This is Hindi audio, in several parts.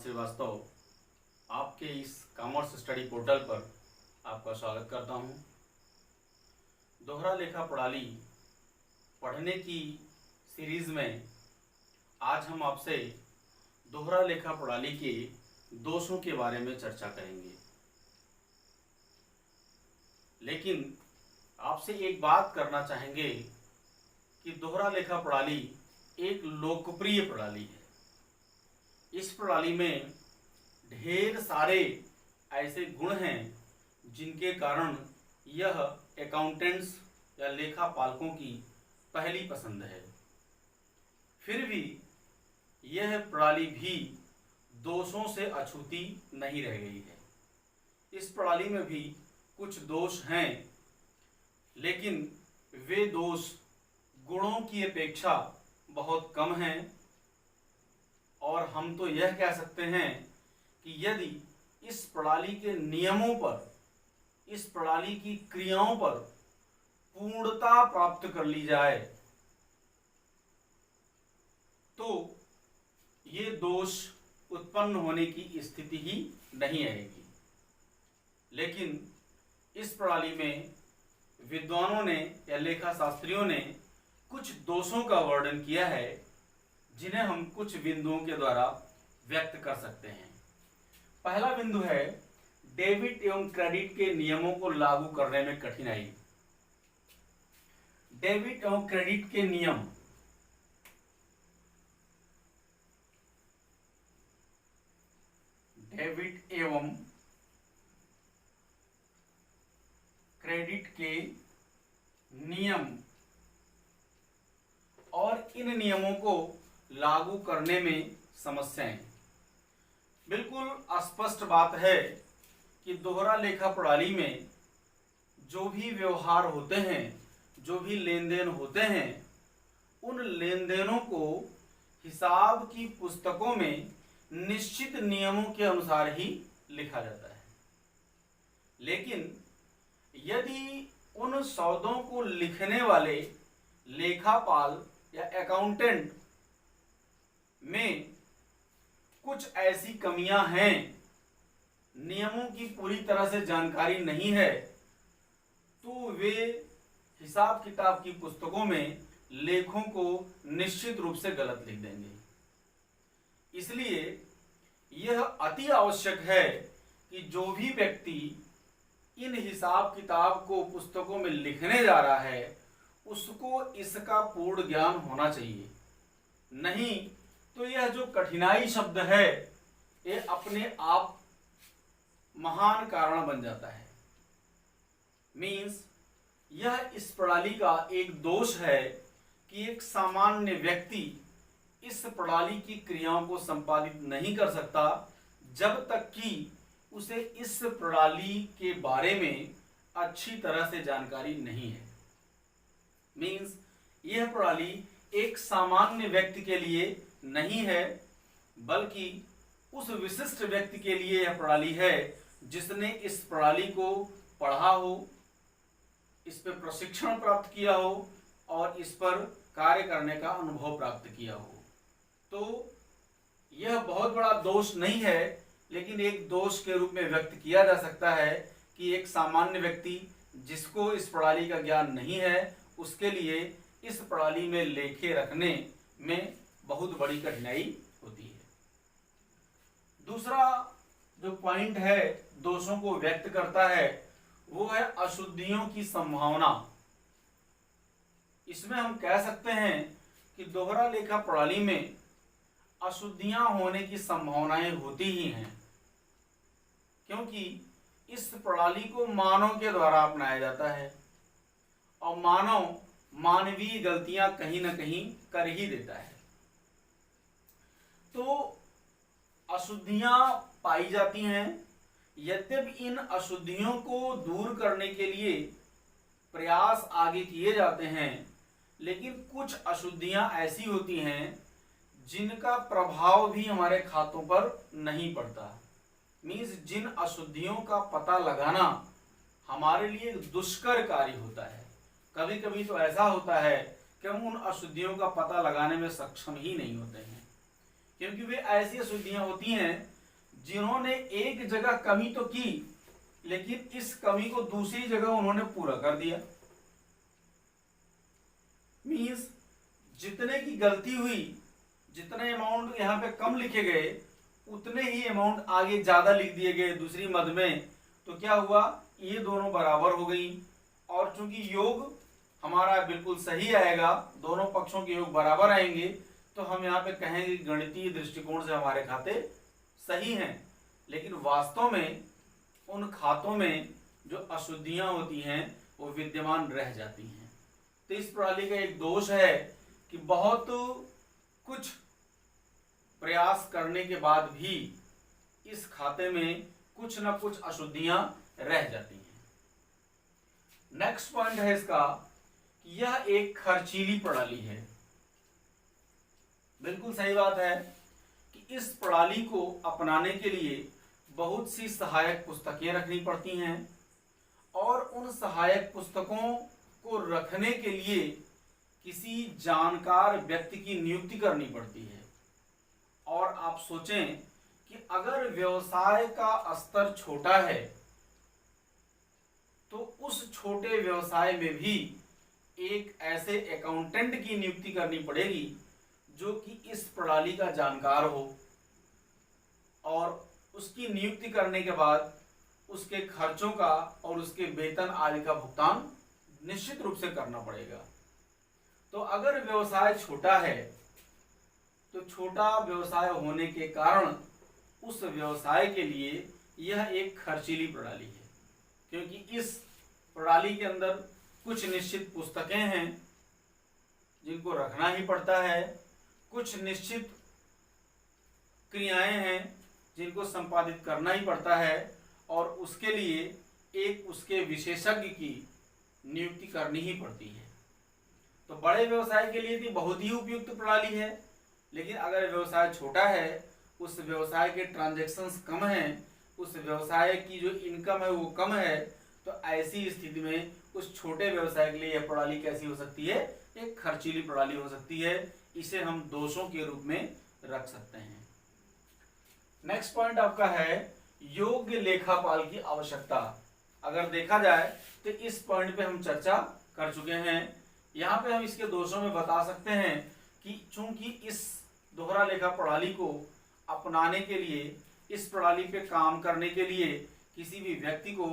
श्रीवास्तव आपके इस कॉमर्स स्टडी पोर्टल पर आपका स्वागत करता हूं। दोहरा लेखा प्रणाली पढ़ने की सीरीज में आज हम आपसे दोहरा लेखा प्रणाली के दोषों के बारे में चर्चा करेंगे। लेकिन आपसे एक बात करना चाहेंगे कि दोहरा लेखा प्रणाली एक लोकप्रिय प्रणाली है। इस प्रणाली में ढेर सारे ऐसे गुण हैं जिनके कारण यह अकाउंटेंट्स या लेखा पालकों की पहली पसंद है। फिर भी यह प्रणाली भी दोषों से अछूती नहीं रह गई है। इस प्रणाली में भी कुछ दोष हैं, लेकिन वे दोष गुणों की अपेक्षा बहुत कम हैं और हम तो यह कह सकते हैं कि यदि इस प्रणाली के नियमों पर, इस प्रणाली की क्रियाओं पर पूर्णता प्राप्त कर ली जाए तो ये दोष उत्पन्न होने की स्थिति ही नहीं आएगी। लेकिन इस प्रणाली में विद्वानों ने या लेखा शास्त्रियों ने कुछ दोषों का वर्णन किया है जिन्हें हम कुछ बिंदुओं के द्वारा व्यक्त कर सकते हैं। पहला बिंदु है डेबिट एवं क्रेडिट के नियमों को लागू करने में कठिनाई। डेबिट एवं क्रेडिट के नियम डेबिट एवं क्रेडिट के नियम और इन नियमों को लागू करने में समस्याएं। बिल्कुल स्पष्ट बात है कि दोहरा लेखा प्रणाली में जो भी व्यवहार होते हैं, जो भी लेन देन होते हैं, उन लेन देनों को हिसाब की पुस्तकों में निश्चित नियमों के अनुसार ही लिखा जाता है। लेकिन यदि उन सौदों को लिखने वाले लेखापाल या अकाउंटेंट में कुछ ऐसी कमियां हैं, नियमों की पूरी तरह से जानकारी नहीं है, तो वे हिसाब किताब की पुस्तकों में लेखों को निश्चित रूप से गलत लिख देंगे। इसलिए यह अति आवश्यक है कि जो भी व्यक्ति इन हिसाब किताब को पुस्तकों में लिखने जा रहा है उसको इसका पूर्ण ज्ञान होना चाहिए। नहीं तो यह जो कठिनाई शब्द है ये अपने आप महान कारण बन जाता है। मीन्स यह इस प्रणाली का एक दोष है कि एक सामान्य व्यक्ति इस प्रणाली की क्रियाओं को संपादित नहीं कर सकता जब तक कि उसे इस प्रणाली के बारे में अच्छी तरह से जानकारी नहीं है। मीन्स यह प्रणाली एक सामान्य व्यक्ति के लिए नहीं है, बल्कि उस विशिष्ट व्यक्ति के लिए यह प्रणाली है जिसने इस प्रणाली को पढ़ा हो, इस पर प्रशिक्षण प्राप्त किया हो और इस पर कार्य करने का अनुभव प्राप्त किया हो। तो यह बहुत बड़ा दोष नहीं है, लेकिन एक दोष के रूप में व्यक्त किया जा सकता है कि एक सामान्य व्यक्ति जिसको इस प्रणाली का ज्ञान नहीं है उसके लिए इस प्रणाली में लेखे रखने में बहुत बड़ी कठिनाई होती है। दूसरा जो पॉइंट है दोषों को व्यक्त करता है वो है अशुद्धियों की संभावना। इसमें हम कह सकते हैं कि दोहरा लेखा प्रणाली में अशुद्धियां होने की संभावनाएं होती ही हैं, क्योंकि इस प्रणाली को मानव के द्वारा अपनाया जाता है और मानव मानवीय गलतियां कहीं ना कहीं कर ही देता है। तो अशुद्धियां पाई जाती हैं। यद्यपि इन अशुद्धियों को दूर करने के लिए प्रयास आगे किए जाते हैं, लेकिन कुछ अशुद्धियां ऐसी होती हैं जिनका प्रभाव भी हमारे खातों पर नहीं पड़ता। मीन्स जिन अशुद्धियों का पता लगाना हमारे लिए दुष्कर कार्य होता है। कभी कभी तो ऐसा होता है कि हम उन अशुद्धियों का पता लगाने में सक्षम ही नहीं होते हैं, क्योंकि वे ऐसी अशुद्धियां होती हैं जिन्होंने एक जगह कमी तो की, लेकिन इस कमी को दूसरी जगह उन्होंने पूरा कर दिया। मीन्स जितने की गलती हुई, जितने अमाउंट यहाँ पे कम लिखे गए, उतने ही अमाउंट आगे ज्यादा लिख दिए गए दूसरी मद में। तो क्या हुआ, ये दोनों बराबर हो गई। और चूंकि योग हमारा बिल्कुल सही आएगा, दोनों पक्षों के योग बराबर आएंगे, तो हम यहाँ पे कहेंगे गणितीय दृष्टिकोण से हमारे खाते सही हैं। लेकिन वास्तव में उन खातों में जो अशुद्धियां होती हैं वो विद्यमान रह जाती हैं। तो इस प्रणाली का एक दोष है कि बहुत कुछ प्रयास करने के बाद भी इस खाते में कुछ ना कुछ अशुद्धियां रह जाती हैं। नेक्स्ट पॉइंट है इसका कि यह एक खर्चीली प्रणाली है। बिल्कुल सही बात है कि इस प्रणाली को अपनाने के लिए बहुत सी सहायक पुस्तकें रखनी पड़ती हैं और उन सहायक पुस्तकों को रखने के लिए किसी जानकार व्यक्ति की नियुक्ति करनी पड़ती है। और आप सोचें कि अगर व्यवसाय का स्तर छोटा है तो उस छोटे व्यवसाय में भी एक ऐसे अकाउंटेंट की नियुक्ति करनी पड़ेगी जो कि इस प्रणाली का जानकार हो, और उसकी नियुक्ति करने के बाद उसके खर्चों का और उसके वेतन आदि का भुगतान निश्चित रूप से करना पड़ेगा। तो अगर व्यवसाय छोटा है तो छोटा व्यवसाय होने के कारण उस व्यवसाय के लिए यह एक खर्चीली प्रणाली है, क्योंकि इस प्रणाली के अंदर कुछ निश्चित पुस्तकें हैं जिनको रखना ही पड़ता है, कुछ निश्चित क्रियाएं हैं जिनको संपादित करना ही पड़ता है, और उसके लिए एक उसके विशेषज्ञ की नियुक्ति करनी ही पड़ती है। तो बड़े व्यवसाय के लिए भी बहुत ही उपयुक्त प्रणाली है, लेकिन अगर व्यवसाय छोटा है, उस व्यवसाय के ट्रांजैक्शंस कम हैं, उस व्यवसाय की जो इनकम है वो कम है, तो ऐसी स्थिति में उस छोटे व्यवसाय के लिए यह प्रणाली कैसी हो सकती है, एक खर्चीली प्रणाली हो सकती है। इसे हम दोषों के रूप में रख सकते हैं। नेक्स्ट पॉइंट आपका है योग्य लेखापाल की आवश्यकता। अगर देखा जाए तो इस पॉइंट पे हम चर्चा कर चुके हैं। यहाँ पे हम इसके दोषों में बता सकते हैं कि चूंकि इस दोहरा लेखा प्रणाली को अपनाने के लिए, इस प्रणाली पे काम करने के लिए किसी भी व्यक्ति को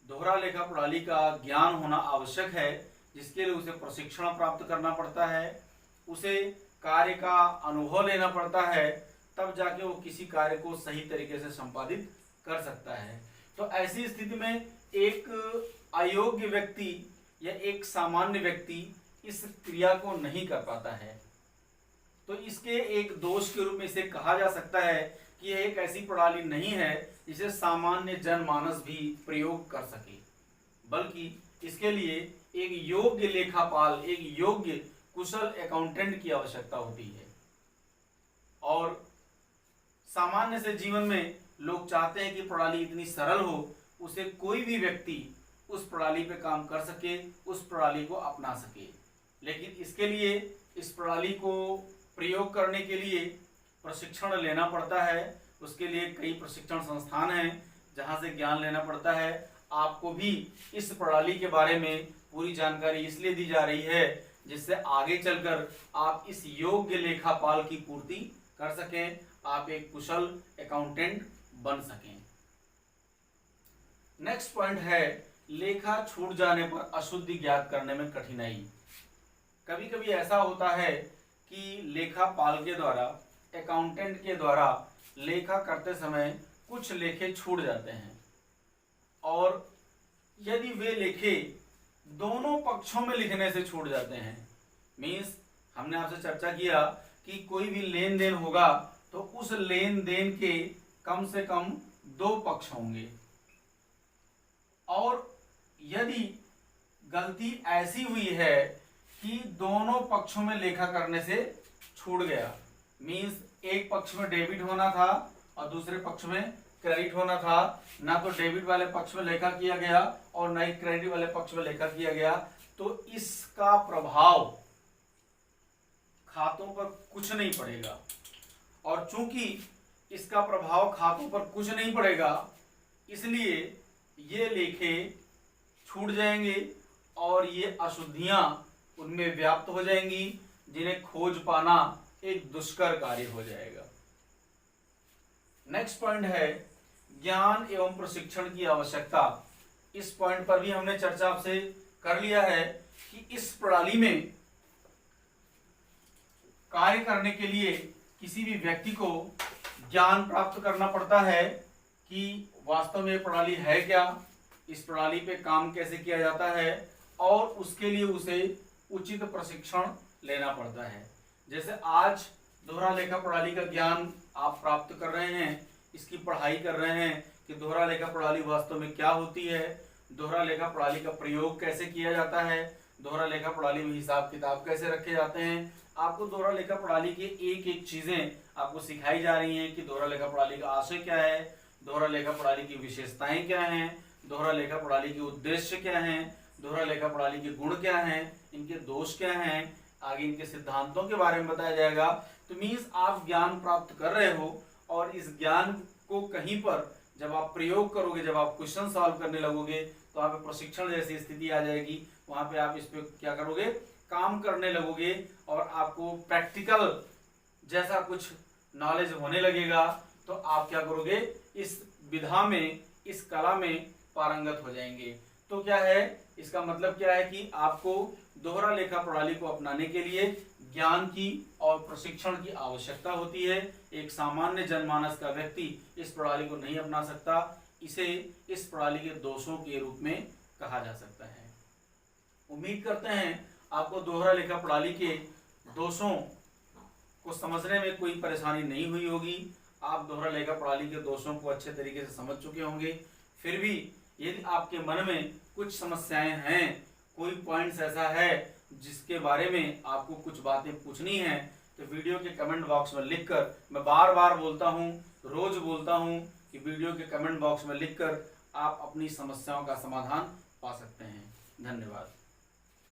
दोहरा लेखा प्रणाली का ज्ञान होना आवश्यक है, जिसके लिए उसे प्रशिक्षण प्राप्त करना पड़ता है, उसे कार्य का अनुभव लेना पड़ता है, तब जाके वो किसी कार्य को सही तरीके से संपादित कर सकता है। तो ऐसी स्थिति में एक अयोग्य व्यक्ति या एक सामान्य व्यक्ति इस क्रिया को नहीं कर पाता है। तो इसके एक दोष के रूप में इसे कहा जा सकता है कि यह एक ऐसी प्रणाली नहीं है जिसे सामान्य जनमानस भी प्रयोग कर सके, बल्कि इसके लिए एक योग्य लेखापाल, एक योग्य कुशल अकाउंटेंट की आवश्यकता होती है। और सामान्य से जीवन में लोग चाहते हैं कि प्रणाली इतनी सरल हो, उसे कोई भी व्यक्ति उस प्रणाली पे काम कर सके, उस प्रणाली को अपना सके। लेकिन इसके लिए इस प्रणाली को प्रयोग करने के लिए प्रशिक्षण लेना पड़ता है। उसके लिए कई प्रशिक्षण संस्थान हैं जहां से ज्ञान लेना पड़ता है। आपको भी इस प्रणाली के बारे में पूरी जानकारी इसलिए दी जा रही है जिससे आगे चलकर आप इस योग्य लेखापाल की पूर्ति कर सकें, आप एक कुशल अकाउंटेंट बन सकें। नेक्स्ट पॉइंट है लेखा छूट जाने पर अशुद्धि ज्ञात करने में कठिनाई। कभी कभी ऐसा होता है कि लेखापाल के द्वारा, अकाउंटेंट के द्वारा लेखा करते समय कुछ लेखे छूट जाते हैं, और यदि वे लेखे दोनों पक्षों में लिखने से छूट जाते हैं, मीन्स हमने आपसे चर्चा किया कि कोई भी लेन देन होगा तो उस लेन देन के कम से कम 2 पक्ष होंगे, और यदि गलती ऐसी हुई है कि दोनों पक्षों में लेखा करने से छूट गया, मीन्स एक पक्ष में डेबिट होना था और दूसरे पक्ष में क्रेडिट होना था, ना तो डेबिट वाले पक्ष में लेखा किया गया और ना ही क्रेडिट वाले पक्ष में लेखा किया गया, तो इसका प्रभाव खातों पर कुछ नहीं पड़ेगा। और चूंकि इसका प्रभाव खातों पर कुछ नहीं पड़ेगा, इसलिए ये लेखे छूट जाएंगे और ये अशुद्धियां उनमें व्याप्त हो जाएंगी, जिन्हें खोज पाना एक दुष्कर कार्य हो जाएगा। नेक्स्ट पॉइंट है ज्ञान एवं प्रशिक्षण की आवश्यकता। इस पॉइंट पर भी हमने चर्चा आपसे कर लिया है कि इस प्रणाली में कार्य करने के लिए किसी भी व्यक्ति को ज्ञान प्राप्त करना पड़ता है कि वास्तव में प्रणाली है क्या, इस प्रणाली पे काम कैसे किया जाता है, और उसके लिए उसे उचित प्रशिक्षण लेना पड़ता है। जैसे आज दोहरा लेखा प्रणाली का ज्ञान आप प्राप्त कर रहे हैं, इसकी पढ़ाई कर रहे हैं कि दोहरा लेखा प्रणाली वास्तव में क्या होती है, दोहरा लेखा प्रणाली का प्रयोग कैसे किया जाता है, दोहरा लेखा प्रणाली में हिसाब किताब कैसे रखे जाते हैं। आपको दोहरा लेखा प्रणाली की एक एक चीजें आपको सिखाई जा रही हैं कि दोहरा लेखा प्रणाली का आशय क्या है, दोहरा लेखा प्रणाली की विशेषताएं क्या हैं, दोहरा लेखा प्रणाली के उद्देश्य क्या हैं, दोहरा लेखा प्रणाली के गुण क्या हैं, इनके दोष क्या हैं, आगे इनके सिद्धांतों के बारे में बताया जाएगा। तो मीन्स आप ज्ञान प्राप्त कर रहे हो और इस ज्ञान को कहीं पर जब आप प्रयोग करोगे, जब आप क्वेश्चन सॉल्व करने लगोगे, तो वहाँ पे प्रशिक्षण जैसी स्थिति आ जाएगी। वहां पे आप इस पे क्या करोगे, काम करने लगोगे और आपको प्रैक्टिकल जैसा कुछ नॉलेज होने लगेगा, तो आप क्या करोगे, इस विधा में, इस कला में पारंगत हो जाएंगे। तो क्या है, इसका मतलब क्या है कि आपको दोहरा लेखा प्रणाली को अपनाने के लिए ज्ञान की और प्रशिक्षण की आवश्यकता होती है। एक सामान्य जनमानस का व्यक्ति इस प्रणाली को नहीं अपना सकता, इसे इस प्रणाली के दोषों के रूप में कहा जा सकता है। उम्मीद करते हैं आपको दोहरा लेखा प्रणाली के दोषों को समझने में कोई परेशानी नहीं हुई होगी। आप दोहरा लेखा प्रणाली के दोषों को अच्छे तरीके से समझ चुके होंगे। फिर भी यदि आपके मन में कुछ समस्याएं हैं, कोई पॉइंट्स ऐसा है जिसके बारे में आपको कुछ बातें पूछनी है, तो वीडियो के कमेंट बॉक्स में लिखकर, मैं बार बार बोलता हूं, रोज बोलता हूं कि वीडियो के कमेंट बॉक्स में लिखकर आप अपनी समस्याओं का समाधान पा सकते हैं। धन्यवाद।